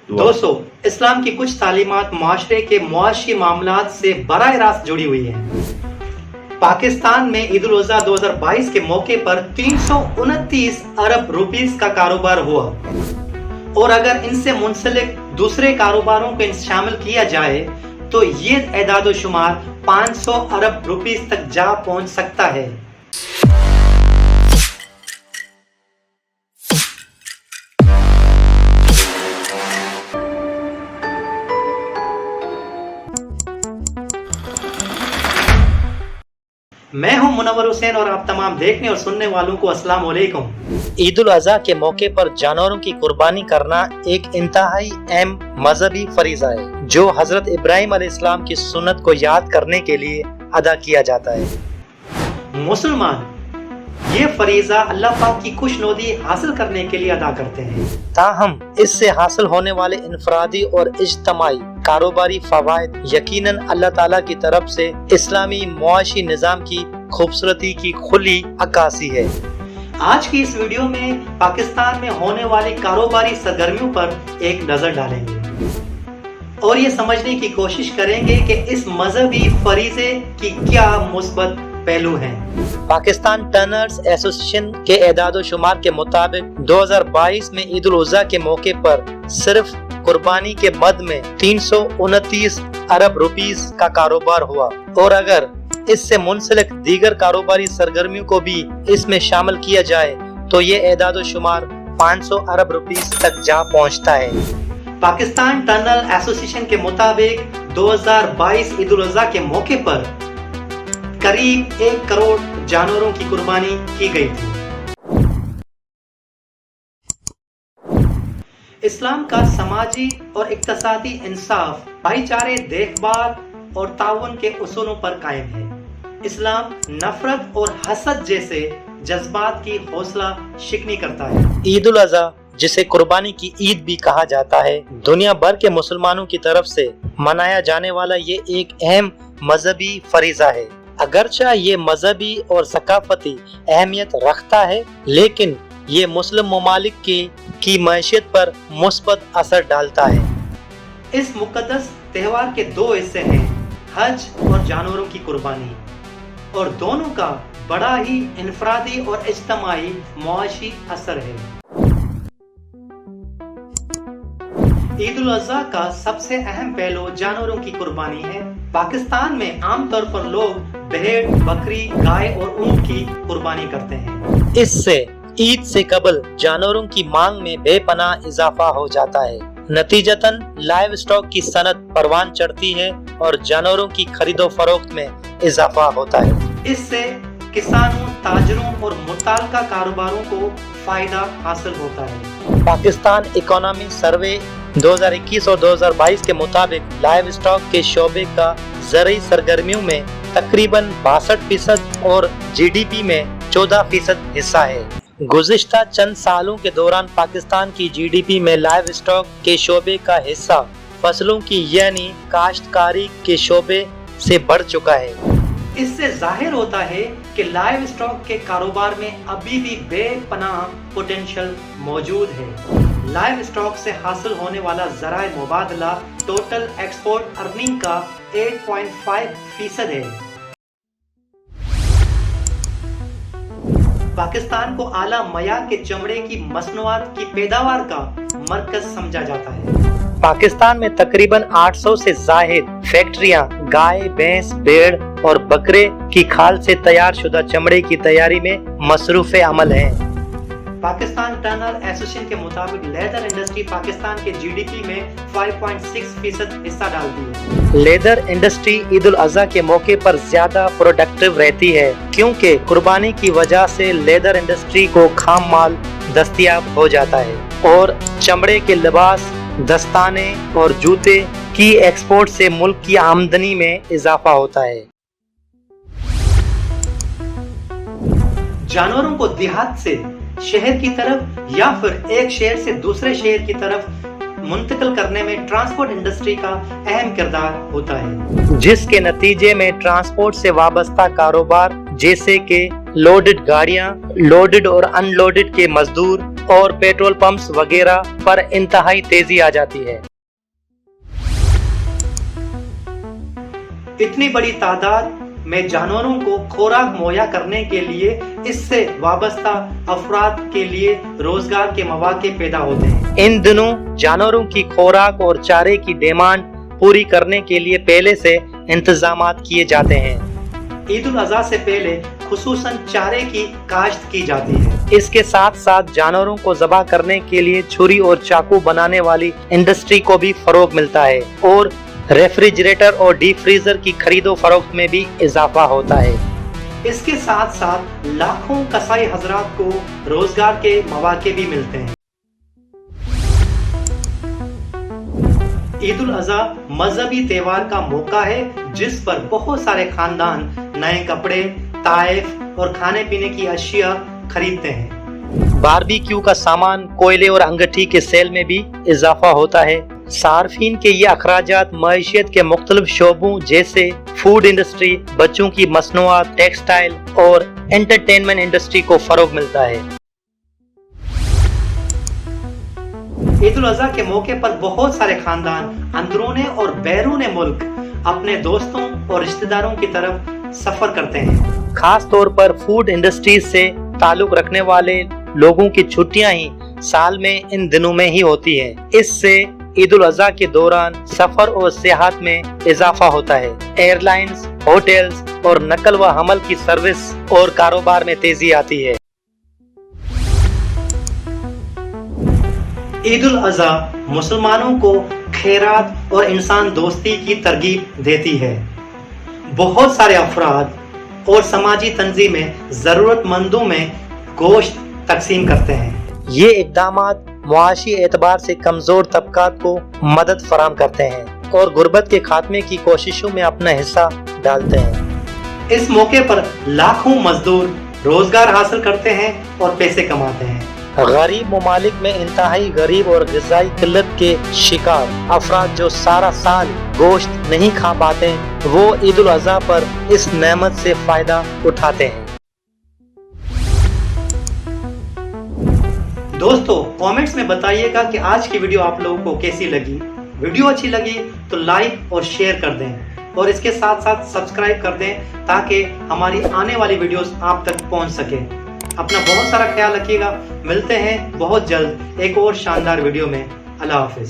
दोस्तों, इस्लाम की कुछ तालीमात माशरे के मुआशी मामलात से बराह रास्त जुड़ी हुई हैं। पाकिस्तान में ईद उल अज़हा 2022 के मौके पर 329 अरब रुपीस का कारोबार हुआ और अगर इनसे मुंसलिक दूसरे कारोबारों को शामिल किया जाए तो ये एदाद शुमार 500 अरब रुपीस तक जा पहुंच सकता है। मैं हूं मुनव्वर हुसैन और आप तमाम देखने और सुनने वालों को अस्सलाम वालेकुम। ईद उल अज़हा के मौके पर जानवरों की कुर्बानी करना एक इंतहाई अहम मजहबी फरीज़ा है जो हजरत इब्राहिम अलैहिस्सलाम की सुन्नत को याद करने के लिए अदा किया जाता है। मुसलमान ये फरीज़ा अल्लाह पाक की खुशनुदी हासिल करने के लिए अदा करते हैं। ताहम इससे हासिल होने वाले इनफरादी और इज्तमाई कारोबारी फवायद यकीनन अल्लाह ताला की तरफ से इस्लामी मुआशी निज़ाम की खूबसूरती की खुली अक्कासी है। आज की इस वीडियो में पाकिस्तान में होने वाली कारोबारी सरगर्मियों पर एक नजर डालेंगे और ये समझने की कोशिश करेंगे कि इस मजहबी फरीज़े की क्या मुस्बत पहलू हैं। पाकिस्तान टर्नर्स एसोसिएशन के एदाद शुमार के मुताबिक 2022 में ईद उल अज़हा के मौके पर सिर्फ कुर्बानी के मद में 329 अरब रुपीस का कारोबार हुआ और अगर इससे मुंसलिक दीगर कारोबारी सरगर्मियों को भी इसमें शामिल किया जाए तो ये एदाद शुमार 500 अरब रुपीस तक जा पहुंचता है। पाकिस्तान टर्नर एसोसिएशन के मुताबिक 2022 ईद उल अज़हा के मौके पर करीब 1 करोड़ जानवरों की कुर्बानी की गई थी। इस्लाम का समाजी और इक्तसादी इंसाफ, भाईचारे, देखभाल और ताउन के उसूलों पर कायम है। इस्लाम नफरत और हसद जैसे जज्बात की हौसला शिकनी करता है। ईद उल अज़हा जिसे कुर्बानी की ईद भी कहा जाता है, दुनिया भर के मुसलमानों की तरफ से मनाया जाने वाला ये एक अहम मजहबी फरीज़ा है। अगरचा ये मजहबी और सकाफती अहमियत रखता है लेकिन ये मुस्लिम ममालिक की मईशत पर मुस्बत असर डालता है। इस मुकद्दस त्योहार के 2 हिस्से हैं, हज और जानवरों की कुर्बानी, और दोनों का बड़ा ही इनफरादी और इज्तमाई मुआशी असर है। ईद उल अज़हा का सबसे अहम पहलू जानवरों की कुर्बानी है। पाकिस्तान में आमतौर पर लोग भेड़, बकरी, गाय और ऊंट की कुर्बानी करते हैं। इससे ईद से कबल जानवरों की मांग में बेपनाह इजाफा हो जाता है। नतीजतन लाइव स्टॉक की सनत परवान चढ़ती है और जानवरों की खरीदो फरोख्त में इजाफा होता है। इससे किसानों, ताजरों और मुताल्लिका कारोबारों को फायदा हासिल होता है। पाकिस्तान इकोनॉमी सर्वे 2021 और 2022 के मुताबिक लाइव स्टॉक के शोबे का ज़रई सरगर्मियों में तकरीबन 62% और जीडीपी में 14% हिस्सा है। गुज़िश्ता चंद सालों के दौरान पाकिस्तान की जीडीपी में लाइव स्टॉक के शोबे का हिस्सा फसलों की यानी काश्तकारी के शोबे से बढ़ चुका है। इससे जाहिर होता है कि लाइव स्टॉक के कारोबार में अभी भी बेपनाह पोटेंशियल मौजूद है। लाइव स्टॉक से हासिल होने वाला ज़राए मुबादला टोटल एक्सपोर्ट अर्निंग का 8.5% है। पाकिस्तान को आला मयार के चमड़े की मसनूआत की पैदावार का मरकज समझा जाता है। पाकिस्तान में तकरीबन 800 से जायद फैक्ट्रियां गाय, भैंस, भेड़ और बकरे की खाल से तैयार शुदा चमड़े की तैयारी में मसरूफ़ अमल हैं। पाकिस्तान टर्नर एसोसिएशन के मुताबिक लेदर इंडस्ट्री पाकिस्तान के जीडीपी में 5.6% हिस्सा डालती है। लेदर इंडस्ट्री ईद उल अज़हा के मौके पर ज्यादा प्रोडक्टिव रहती है क्योंकि कुर्बानी की वजह से लेदर इंडस्ट्री को खाम माल दस्तयाब हो जाता है और चमड़े के लिबास, दस्ताने और जूते की एक्सपोर्ट से मुल्क की आमदनी में इजाफा होता है। जानवरों को देहात से शहर की तरफ या फिर एक शहर से दूसरे शहर की तरफ मुंतकिल करने में ट्रांसपोर्ट इंडस्ट्री का अहम किरदार होता है, जिसके नतीजे में ट्रांसपोर्ट से वाबस्ता कारोबार जैसे कि लोडेड गाड़ियां, लोडेड और अनलोडेड के मजदूर, और पेट्रोल पंप्स वगैरह पर इंतहाई तेजी आ जाती है। इतनी बड़ी तादाद में जानवरों को खुराक मुहैया करने के लिए इससे वाबस्ता अफराद के लिए रोजगार के मौके पैदा होते हैं। इन दिनों जानवरों की खुराक और चारे की डिमांड पूरी करने के लिए पहले से इंतजामात किए जाते हैं। ईद उल अज़हा से पहले खुसूसन चारे की काश्त की जाती है। इसके साथ साथ जानवरों को ज़बह करने के लिए छुरी और चाकू बनाने वाली इंडस्ट्री को भी फरोग मिलता है और रेफ्रिजरेटर और डीप फ्रीजर की खरीदो फरोख्त में भी इजाफा होता है। इसके साथ साथ लाखों कसाई हजरात को रोजगार के मौके भी मिलते हैं। ईद उल अज़हा मजहबी त्योहार का मौका है जिस पर बहुत सारे खानदान नए कपड़े, ताइफ और खाने पीने की अशिया खरीदते हैं। बारबेक्यू का सामान, कोयले और अंगीठी के सेल में भी इजाफा होता है। सार्फिन के ये अखराजात मईशत के मुख्तलिफ शोबों जैसे फूड इंडस्ट्री, बच्चों की मसनूआत, टेक्सटाइल और एंटरटेनमेंट इंडस्ट्री को फरोग मिलता है। ईद उल अज़हा के मौके पर बहुत सारे खानदान अंदरूने और बैरूने मुल्क अपने दोस्तों और रिश्तेदारों की तरफ सफर करते हैं। खास तौर पर फूड इंडस्ट्री से ताल्लुक रखने वाले लोगों की छुट्टियां ही साल में इन दिनों में ही होती है। इससे ईद उल अज़हा के दौरान सफर और सियाहत में इजाफा होता है। एयरलाइंस, होटल्स और नकल व हमल की सर्विस और कारोबार में तेजी आती है। ईद उल अज़हा मुसलमानों को खैरात और इंसान दोस्ती की तरगीब देती है। बहुत सारे अफराद और समाजी तंजीमें जरूरतमंदों में गोश्त तकसीम करते हैं। ये इक़दामात मुआशी एतबार से कमजोर तबकात को मदद फराम करते हैं और गुर्बत के खात्मे की कोशिशों में अपना हिस्सा डालते हैं। इस मौके पर लाखों मजदूर रोजगार हासिल करते हैं और पैसे कमाते हैं। गरीब ममालिक में इंतहाई गरीब और ग़िज़ाई किल्लत के शिकार अफराद जो सारा साल गोश्त नहीं खा पाते, वो ईद उल अज़हा पर इस नेमत से फायदा उठाते हैं। दोस्तों, कमेंट्स में बताइएगा कि आज की वीडियो आप लोगों को कैसी लगी। वीडियो अच्छी लगी तो लाइक और शेयर कर दें और इसके साथ साथ सब्सक्राइब कर दें ताकि हमारी आने वाली वीडियोस आप तक पहुंच सके। अपना बहुत सारा ख्याल रखिएगा। मिलते हैं बहुत जल्द एक और शानदार वीडियो में। अल्लाह हाफिज।